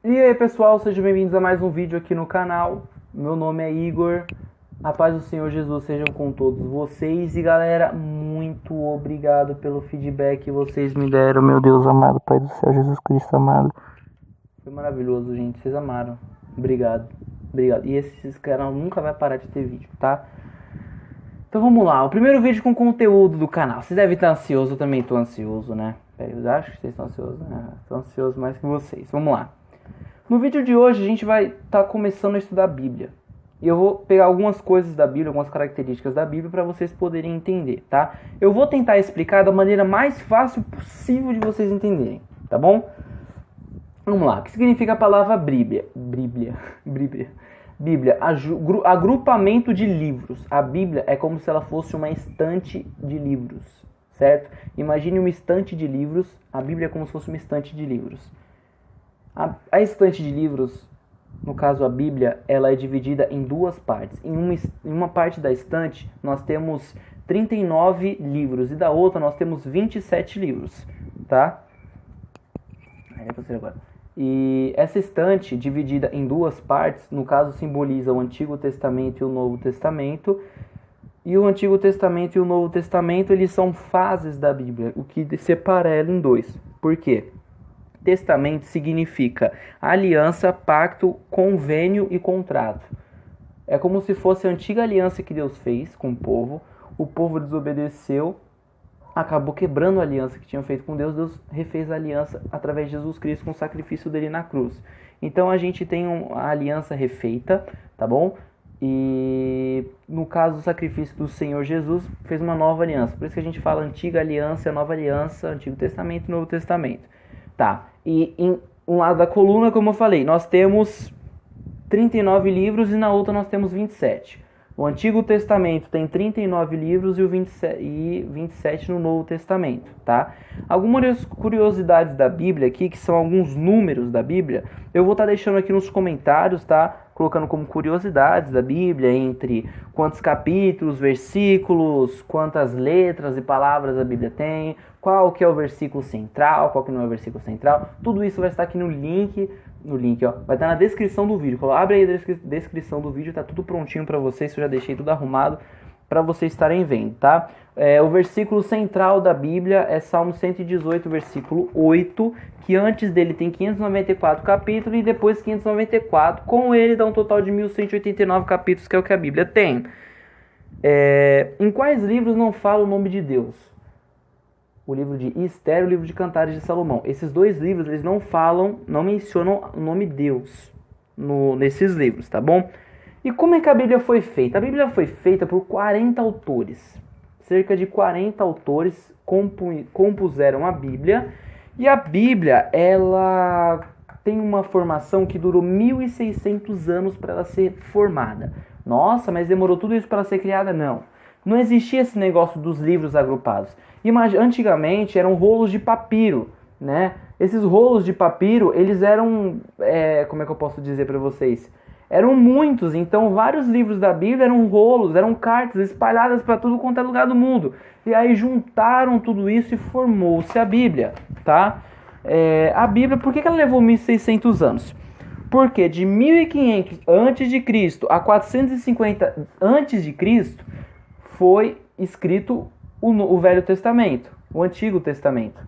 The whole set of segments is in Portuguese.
E aí pessoal, sejam bem-vindos a mais um vídeo aqui no canal. Meu nome é Igor, a paz do Senhor Jesus sejam com todos vocês. E galera, muito obrigado pelo feedback que vocês me deram, meu Deus amado, Pai do céu, Jesus Cristo amado. Foi maravilhoso, gente, vocês amaram. Obrigado. E esse canal nunca vai parar de ter vídeo, tá? Então vamos lá, o primeiro vídeo com conteúdo do canal. Vocês devem estar ansiosos, eu também estou ansioso, né? Eu acho que vocês estão ansiosos, né? Estou ansioso mais que vocês. Vamos lá. No vídeo de hoje a gente vai estar começando a estudar a Bíblia. E eu vou pegar algumas coisas da Bíblia, algumas características da Bíblia para vocês poderem entender, tá? Eu vou tentar explicar da maneira mais fácil possível de vocês entenderem, tá bom? Vamos lá, o que significa a palavra Bíblia? Bíblia, agrupamento de livros. A Bíblia é como se ela fosse uma estante de livros, certo? Imagine uma estante de livros, a Bíblia é como se fosse uma estante de livros. A estante de livros, no caso a Bíblia, ela é dividida em duas partes. Em uma parte da estante nós temos 39 livros e da outra nós temos 27 livros, tá? E essa estante dividida em duas partes, no caso simboliza o Antigo Testamento e o Novo Testamento. E o Antigo Testamento e o Novo Testamento, eles são fases da Bíblia, o que separa ela em dois. Por quê? Testamento significa aliança, pacto, convênio e contrato. É como se fosse a antiga aliança que Deus fez com o povo desobedeceu, acabou quebrando a aliança que tinham feito com Deus, Deus refez a aliança através de Jesus Cristo com o sacrifício dele na cruz. Então a gente tem a aliança refeita, tá bom? E no caso do sacrifício do Senhor Jesus, fez uma nova aliança. Por isso que a gente fala antiga aliança, nova aliança, Antigo Testamento e Novo Testamento. Tá, e em um lado da coluna, como eu falei, nós temos 39 livros e na outra nós temos 27. O Antigo Testamento tem 39 livros e 27 no Novo Testamento, tá? Algumas curiosidades da Bíblia aqui, que são alguns números da Bíblia, eu vou estar deixando aqui nos comentários, tá? Colocando como curiosidades da Bíblia, entre quantos capítulos, versículos, quantas letras e palavras a Bíblia tem, qual que é o versículo central, qual que não é o versículo central. Tudo isso vai estar aqui no link, ó, vai estar na descrição do vídeo. Abre aí a descrição do vídeo, tá tudo prontinho para vocês, eu já deixei tudo arrumado para vocês estarem vendo, tá? O versículo central da Bíblia é Salmo 118, versículo 8, que antes dele tem 594 capítulos e depois 594, com ele dá um total de 1189 capítulos, que é o que a Bíblia tem. Em quais livros não fala o nome de Deus? O livro de Esther e o livro de Cantares de Salomão. Esses dois livros, eles não mencionam o nome Deus nesses livros, tá bom? E como é que a Bíblia foi feita? A Bíblia foi feita por 40 autores. Cerca de 40 autores compuseram a Bíblia. E a Bíblia, ela tem uma formação que durou 1.600 anos para ela ser formada. Nossa, mas demorou tudo isso para ela ser criada? Não existia esse negócio dos livros agrupados. Antigamente eram rolos de papiro, né? Esses rolos de papiro, eles eram, como é que eu posso dizer para vocês? Eram muitos, então vários livros da Bíblia eram rolos, eram cartas espalhadas para tudo quanto é lugar do mundo. E aí juntaram tudo isso e formou-se a Bíblia, tá? A Bíblia, por que ela levou 1.600 anos? Porque de 1500 a.C. a 450 a.C. foi escrito o Velho Testamento, o Antigo Testamento,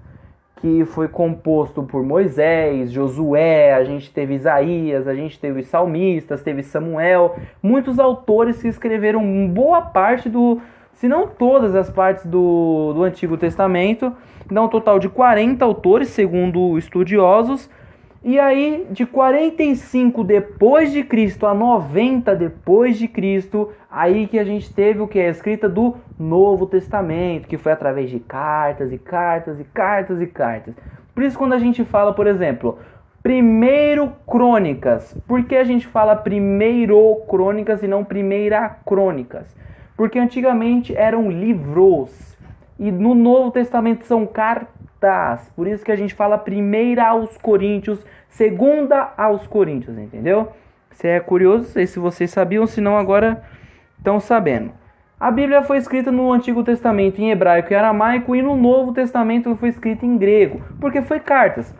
que foi composto por Moisés, Josué, a gente teve Isaías, a gente teve os salmistas, teve Samuel, muitos autores que escreveram boa parte se não todas as partes do Antigo Testamento, dá um total de 40 autores, segundo estudiosos. E aí, de 45 depois de Cristo a 90 depois de Cristo, aí que a gente teve o que? A escrita do Novo Testamento, que foi através de cartas e cartas e cartas e cartas. Por isso, quando a gente fala, por exemplo, primeiro Crônicas, por que a gente fala primeiro Crônicas e não primeira Crônicas? Porque antigamente eram livros, e no Novo Testamento são cartas. Por isso que a gente fala primeira aos Coríntios, segunda aos Coríntios, entendeu? Se é curioso, não sei se vocês sabiam, se não agora estão sabendo. A Bíblia foi escrita no Antigo Testamento em hebraico e aramaico, e no Novo Testamento foi escrita em grego, porque foi cartas.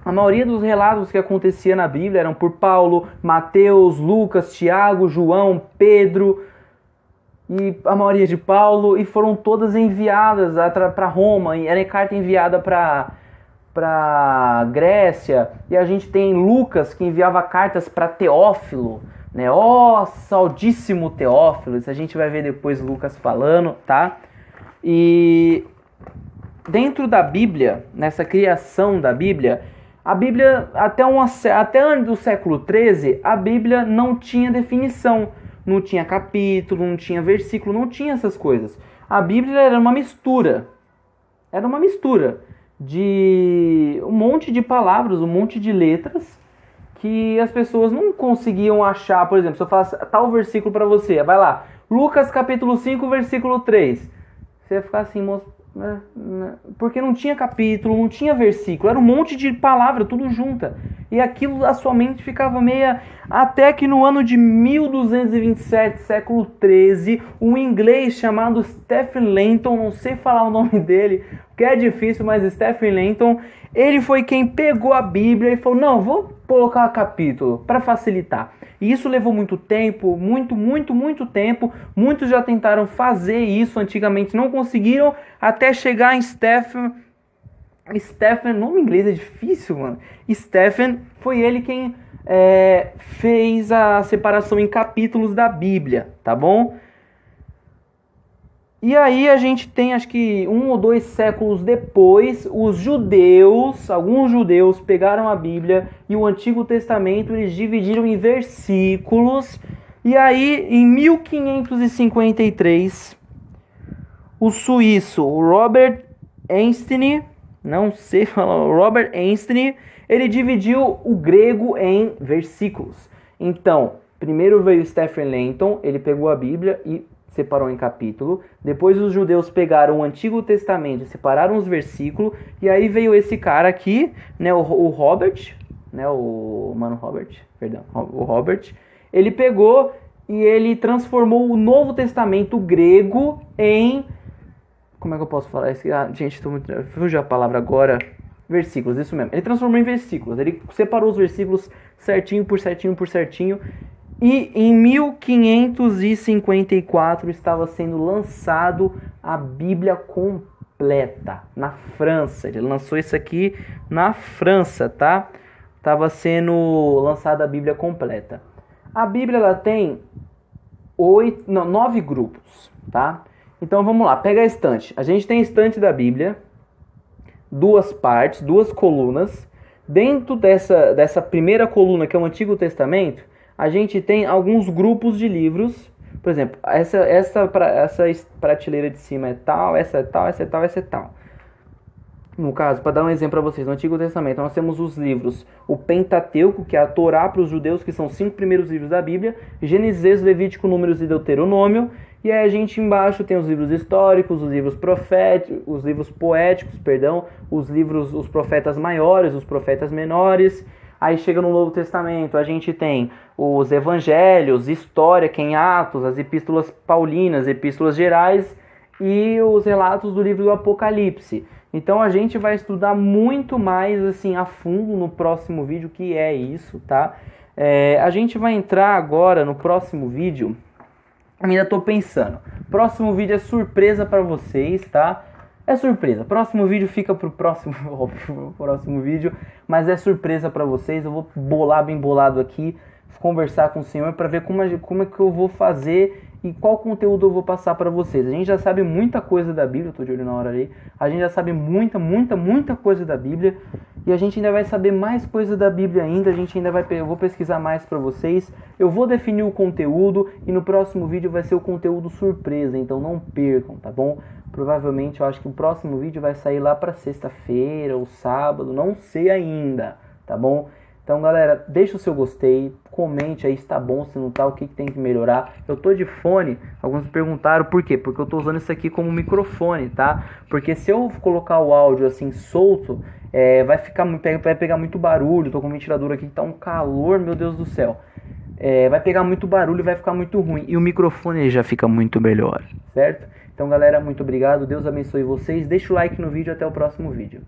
A maioria dos relatos que acontecia na Bíblia eram por Paulo, Mateus, Lucas, Tiago, João, Pedro e a maioria de Paulo, e foram todas enviadas para Roma, e era carta enviada para Grécia, e a gente tem Lucas que enviava cartas para Teófilo, né? Ó, saudíssimo Teófilo, isso a gente vai ver depois Lucas falando, tá? E dentro da Bíblia, nessa criação da Bíblia, a Bíblia, até antes do século XIII, a Bíblia não tinha definição, não tinha capítulo, não tinha versículo, não tinha essas coisas. A Bíblia era uma mistura de um monte de palavras, um monte de letras, que as pessoas não conseguiam achar. Por exemplo, se eu faço tal versículo para você, vai lá, Lucas capítulo 5, versículo 3. Você vai ficar assim, moço, porque não tinha capítulo, não tinha versículo, era um monte de palavra, tudo junta. E aquilo, a sua mente ficava meia... Até que no ano de 1227, século 13, um inglês chamado Stephen Langton, não sei falar o nome dele, porque é difícil, mas Stephen Langton, ele foi quem pegou a Bíblia e falou, não, vou colocar capítulo para facilitar. E isso levou muito tempo, muito tempo. Muitos já tentaram fazer isso, antigamente não conseguiram, até chegar em Stephen, nome inglês é difícil, mano. Stephen foi ele quem fez a separação em capítulos da Bíblia, tá bom? E aí a gente tem, acho que 1 ou 2 séculos depois, alguns judeus pegaram a Bíblia e o Antigo Testamento, eles dividiram em versículos. E aí, em 1553, o suíço Robert Einstein, ele dividiu o grego em versículos. Então, primeiro veio Stephen Langton, ele pegou a Bíblia e separou em capítulo. Depois os judeus pegaram o Antigo Testamento e separaram os versículos. E aí veio esse cara aqui, né, o Robert, né, o Robert. Ele pegou e ele transformou o Novo Testamento grego em... Como é que eu posso falar isso? Gente, fugiu a palavra agora. Versículos, isso mesmo. Ele transformou em versículos. Ele separou os versículos certinho por certinho. E em 1554 estava sendo lançado a Bíblia completa na França. Ele lançou isso aqui na França, tá? Estava sendo lançada a Bíblia completa. A Bíblia ela tem 9 grupos, tá? Então vamos lá, pega a estante. A gente tem a estante da Bíblia, 2 partes, 2 colunas. Dentro dessa primeira coluna, que é o Antigo Testamento, a gente tem alguns grupos de livros. Por exemplo, essa prateleira de cima é tal, essa é tal, essa é tal, essa é tal. No caso, para dar um exemplo para vocês, no Antigo Testamento nós temos os livros, o Pentateuco, que é a Torá para os judeus, que são os 5 primeiros livros da Bíblia, Gênesis, Levítico, Números e Deuteronômio. E aí a gente embaixo tem os livros históricos, os livros poéticos, os profetas maiores, os profetas menores. Aí chega no Novo Testamento, a gente tem os evangelhos, história, que é em Atos, as epístolas paulinas, epístolas gerais e os relatos do livro do Apocalipse. Então a gente vai estudar muito mais assim a fundo no próximo vídeo, que é isso, tá? A gente vai entrar agora no próximo vídeo. Ainda tô pensando. Próximo vídeo é surpresa para vocês, tá? É surpresa. Próximo vídeo fica pro próximo vídeo, mas é surpresa para vocês. Eu vou bolar bem bolado aqui, conversar com o senhor para ver como é que eu vou fazer e qual conteúdo eu vou passar para vocês. A gente já sabe muita coisa da Bíblia, eu tô de olho na hora ali. A gente já sabe muita coisa da Bíblia e a gente ainda vai saber mais coisa da Bíblia ainda. Eu vou pesquisar mais para vocês. Eu vou definir o conteúdo e no próximo vídeo vai ser o conteúdo surpresa, então não percam, tá bom? Provavelmente eu acho que o próximo vídeo vai sair lá para sexta-feira ou sábado, não sei ainda, tá bom? Então, galera, deixa o seu gostei, comente aí se tá bom, se não tá, o que tem que melhorar. Eu tô de fone, alguns me perguntaram por quê? Porque eu tô usando isso aqui como microfone, tá? Porque se eu colocar o áudio assim solto, vai pegar muito barulho. Tô com um ventilador aqui que tá um calor, meu Deus do céu. Vai pegar muito barulho e vai ficar muito ruim. E o microfone já fica muito melhor, certo? Então, galera, muito obrigado. Deus abençoe vocês. Deixa o like no vídeo, até o próximo vídeo.